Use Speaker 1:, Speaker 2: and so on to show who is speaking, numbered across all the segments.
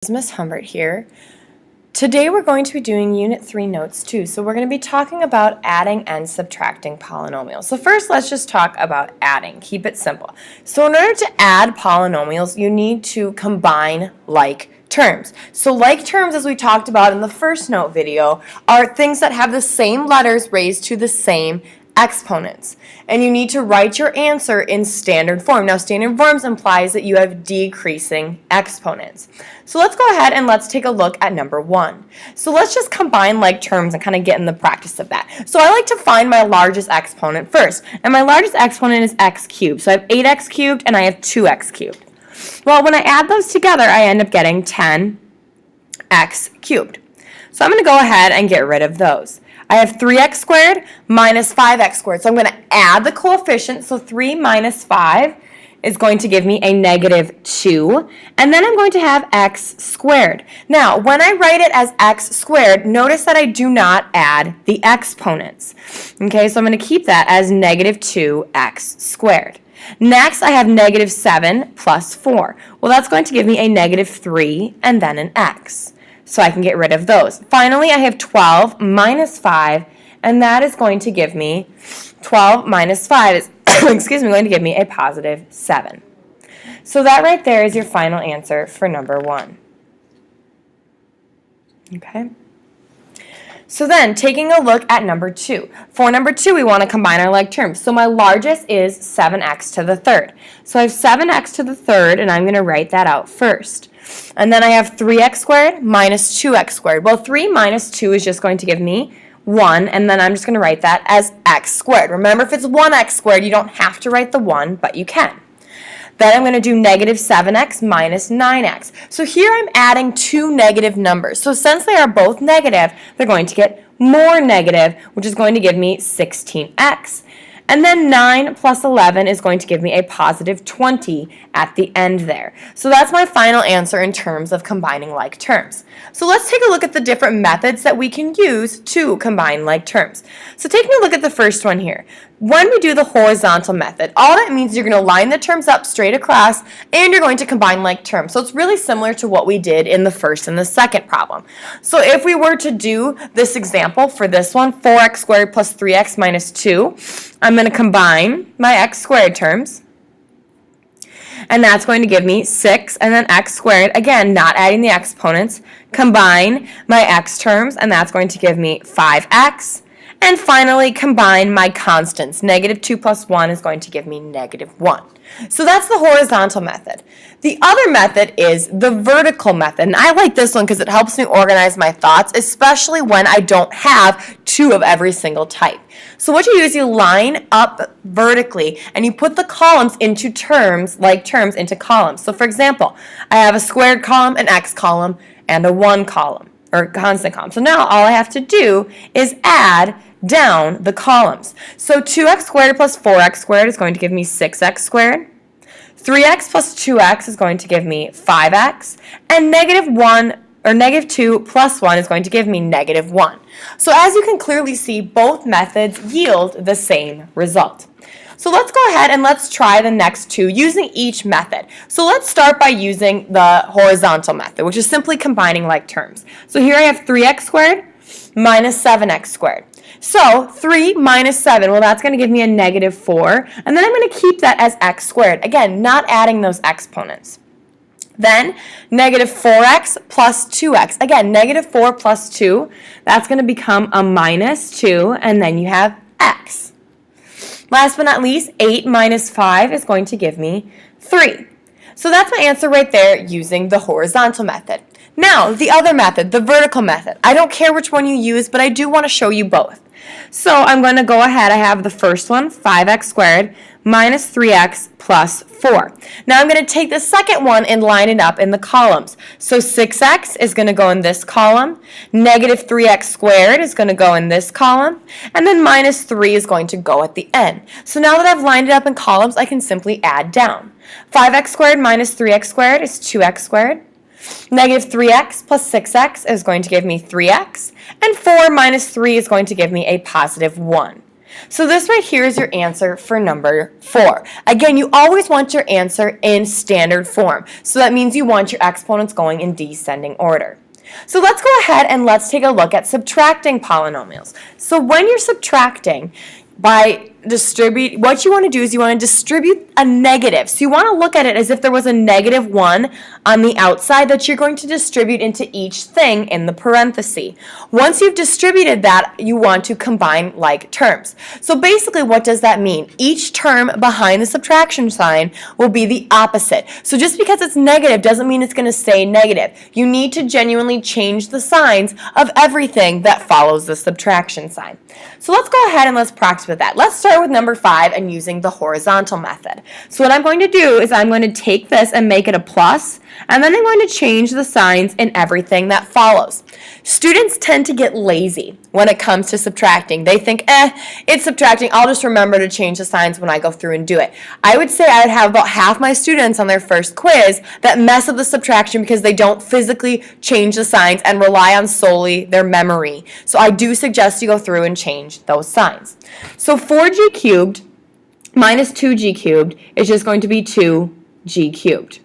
Speaker 1: Miss Humbert here. Today we're going to be doing Unit 3 Notes 2. So we're going to be talking about adding and subtracting polynomials. So first let's just talk about adding. Keep it simple. So in order to add polynomials, you need to combine like terms. So like terms, as we talked about in the first note video, are things that have the same letters raised to the same exponents. And you need to write your answer in standard form. Now, standard forms implies that you have decreasing exponents. So let's go ahead and let's take a look at number 1. So let's just combine like terms and kind of get in the practice of that. So I like to find my largest exponent first. And my largest exponent is x cubed. So I have 8x cubed and I have 2x cubed. Well, when I add those together, I end up getting 10x cubed. So I'm going to go ahead and get rid of those. I have 3x squared minus 5x squared. So I'm going to add the coefficient. So 3 minus 5 is going to give me a negative 2. And then I'm going to have x squared. Now, when I write it as x squared, notice that I do not add the exponents. Okay, so I'm going to keep that as negative 2x squared. Next, I have negative 7 plus 4. Well, that's going to give me a negative 3 and then an x. So I can get rid of those. Finally, I have 12 minus 5, and that is going to give me 12 minus 5 is going to give me a positive 7. So that right there is your final answer for number 1. Okay? So then, taking a look at number 2. For number 2, we want to combine our like terms. So my largest is 7x to the third. So I have 7x to the third, and I'm going to write that out first. And then I have 3x squared minus 2x squared. Well, 3 minus 2 is just going to give me 1, and then I'm just going to write that as x squared. Remember, if it's 1x squared, you don't have to write the 1, but you can. Then I'm going to do negative 7x minus 9x. So here I'm adding two negative numbers. So since they are both negative, they're going to get more negative, which is going to give me 16x. And then 9 plus 11 is going to give me a positive 20 at the end there. So that's my final answer in terms of combining like terms. So let's take a look at the different methods that we can use to combine like terms. So taking a look at the first one here. When we do the horizontal method, all that means is you're going to line the terms up straight across and you're going to combine like terms. So it's really similar to what we did in the first and the second problem. So if we were to do this example for this one, 4x squared plus 3x minus 2, I'm going to combine my x squared terms. And that's going to give me 6 and then x squared. Again, not adding the exponents. Combine my x terms, and that's going to give me 5x. And finally, combine my constants. Negative 2 plus 1 is going to give me negative 1. So that's the horizontal method. The other method is the vertical method. And I like this one because it helps me organize my thoughts, especially when I don't have two of every single type. So what you do is you line up vertically and you put the columns into terms, like terms into columns. So for example, I have a squared column, an x column, and a 1 column, or constant column. So now all I have to do is add down the columns. So 2x squared plus 4x squared is going to give me 6x squared. 3x plus 2x is going to give me 5x. And negative 2 plus 1 is going to give me negative 1. So as you can clearly see, both methods yield the same result. So let's go ahead and let's try the next two using each method. So let's start by using the horizontal method, which is simply combining like terms. So here I have 3x squared minus 7x squared. So 3 minus 7, well, that's going to give me a negative 4. And then I'm going to keep that as x squared. Again, not adding those exponents. Then negative 4x plus 2x. Again, negative 4 plus 2, that's going to become a minus 2, and then you have x. Last but not least, 8 minus 5 is going to give me 3. So that's my answer right there using the horizontal method. Now, the other method, the vertical method. I don't care which one you use, but I do want to show you both. So I'm going to go ahead. I have the first one, 5x squared minus 3x plus 4. Now I'm going to take the second one and line it up in the columns. So 6x is going to go in this column. Negative 3x squared is going to go in this column. And then minus 3 is going to go at the end. So now that I've lined it up in columns, I can simply add down. 5x squared minus 3x squared is 2x squared. Negative 3x plus 6x is going to give me 3x. And 4 minus 3 is going to give me a positive 1. So this right here is your answer for number 4. Again, you always want your answer in standard form. So that means you want your exponents going in descending order. So let's go ahead and let's take a look at subtracting polynomials. So when you're subtracting, what you want to do is you want to distribute a negative. So you want to look at it as if there was a -1 on the outside that you're going to distribute into each thing in the parenthesis. Once you've distributed that, you want to combine like terms. So basically, what does that mean? Each term behind the subtraction sign will be the opposite. So just because it's negative doesn't mean it's going to stay negative. You need to genuinely change the signs of everything that follows the subtraction sign. So let's go ahead and let's practice with that. Let's start with number 5 and using the horizontal method. So what I'm going to do is I'm going to take this and make it a plus, and then I'm going to change the signs in everything that follows. Students tend to get lazy when it comes to subtracting. They think, it's subtracting. I'll just remember to change the signs when I go through and do it. I would say I would have about half my students on their first quiz that mess up the subtraction because they don't physically change the signs and rely on solely their memory. So I do suggest you go through and change those signs. So 4g cubed minus 2g cubed is just going to be 2g cubed.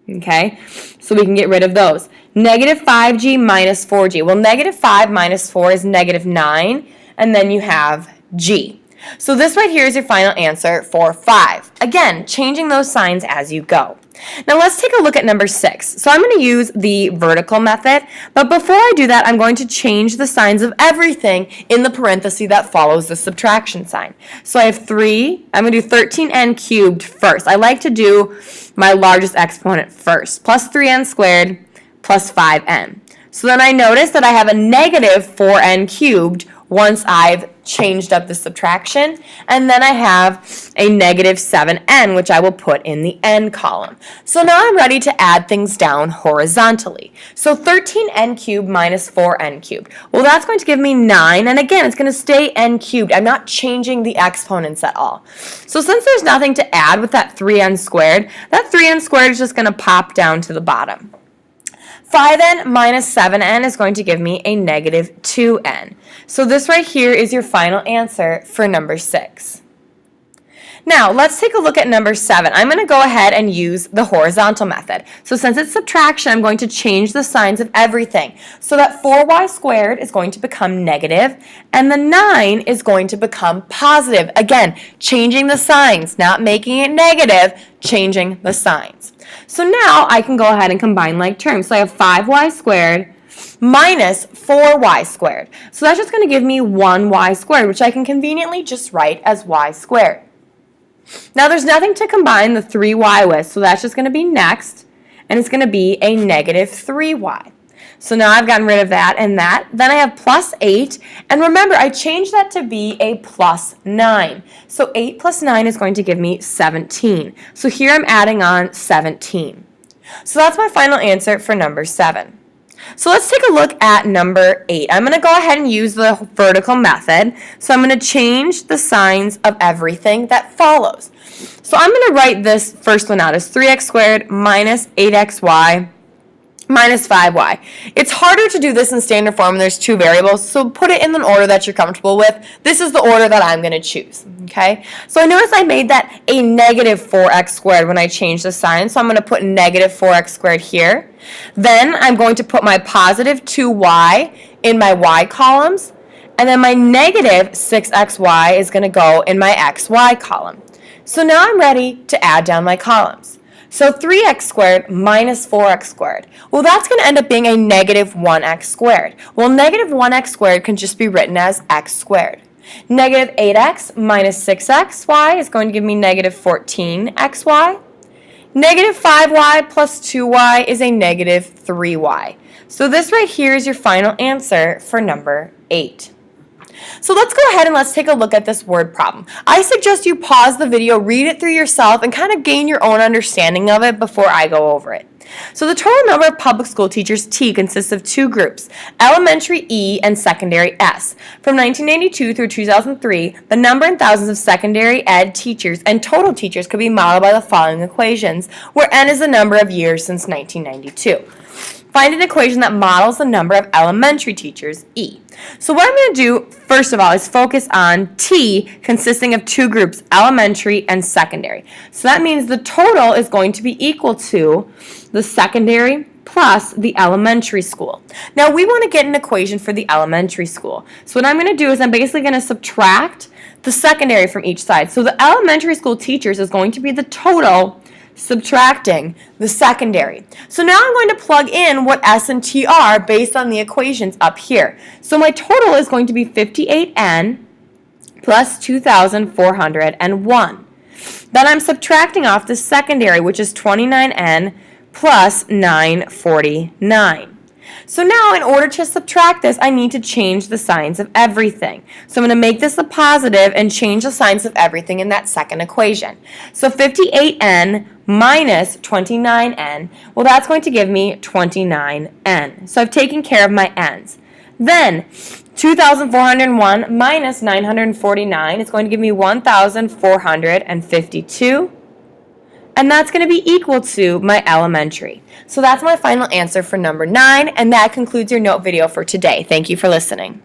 Speaker 1: Okay, so we can get rid of those. Negative 5g minus 4g. Well, negative 5 minus 4 is negative 9, and then you have g. So this right here is your final answer for 5. Again, changing those signs as you go. Now let's take a look at number 6. So I'm going to use the vertical method, but before I do that, I'm going to change the signs of everything in the parenthesis that follows the subtraction sign. So I have 3, I'm going to do 13n cubed first. I like to do my largest exponent first, plus 3n squared plus 5n. So then I notice that I have a negative 4n cubed once I've changed up the subtraction, and then I have a negative 7n, which I will put in the n column. So now I'm ready to add things down horizontally. So 13n cubed minus 4n cubed. Well, that's going to give me 9, and again, it's going to stay n cubed. I'm not changing the exponents at all. So since there's nothing to add with that 3n squared, that 3n squared is just going to pop down to the bottom. 5n minus 7n is going to give me a negative 2n. So this right here is your final answer for number 6. Now, let's take a look at number 7. I'm going to go ahead and use the horizontal method. So since it's subtraction, I'm going to change the signs of everything. So that 4y squared is going to become negative, and the 9 is going to become positive. Again, changing the signs, not making it negative, changing the signs. So now I can go ahead and combine like terms. So I have 5y squared minus 4y squared. So that's just going to give me 1y squared, which I can conveniently just write as y squared. Now there's nothing to combine the 3y with, so that's just going to be next, and it's going to be a negative 3y. So now I've gotten rid of that and that. Then I have plus 8, and remember I changed that to be a plus 9. So 8 plus 9 is going to give me 17. So here I'm adding on 17. So that's my final answer for number 7. So let's take a look at number 8. I'm going to go ahead and use the vertical method. So I'm going to change the signs of everything that follows. So I'm going to write this first one out as 3x squared minus 8xy minus 5y. It's harder to do this in standard form when there's two variables, so put it in an order that you're comfortable with. This is the order that I'm going to choose. Okay? So I notice I made that a negative 4x squared when I changed the sign, so I'm going to put negative 4x squared here. Then I'm going to put my positive 2y in my y columns, and then my negative 6xy is going to go in my xy column. So now I'm ready to add down my columns. So 3x squared minus 4x squared. Well, that's going to end up being a negative 1x squared. Well, negative 1x squared can just be written as x squared. Negative 8x minus 6xy is going to give me negative 14xy. Negative 5y plus 2y is a negative 3y. So this right here is your final answer for number 8. So let's go ahead and let's take a look at this word problem. I suggest you pause the video, read it through yourself, and kind of gain your own understanding of it before I go over it. So the total number of public school teachers, T, consists of two groups, elementary E and secondary S. From 1992 through 2003, the number in thousands of secondary ed teachers and total teachers could be modeled by the following equations, where N is the number of years since 1992. Find an equation that models the number of elementary teachers, E. So what I'm going to do, first of all, is focus on T consisting of two groups, elementary and secondary. So that means the total is going to be equal to the secondary plus the elementary school. Now we want to get an equation for the elementary school. So what I'm going to do is I'm basically going to subtract the secondary from each side. So the elementary school teachers is going to be the total subtracting the secondary. So now I'm going to plug in what S and T are based on the equations up here. So my total is going to be 58N plus 2,401. Then I'm subtracting off the secondary, which is 29N plus 949. So now in order to subtract this, I need to change the signs of everything. So I'm going to make this a positive and change the signs of everything in that second equation. So 58N minus 29N, well, that's going to give me 29N. So I've taken care of my N's. Then 2,401 minus 949 is going to give me 1,452. And that's going to be equal to my elementary. So that's my final answer for number 9, and that concludes your note video for today. Thank you for listening.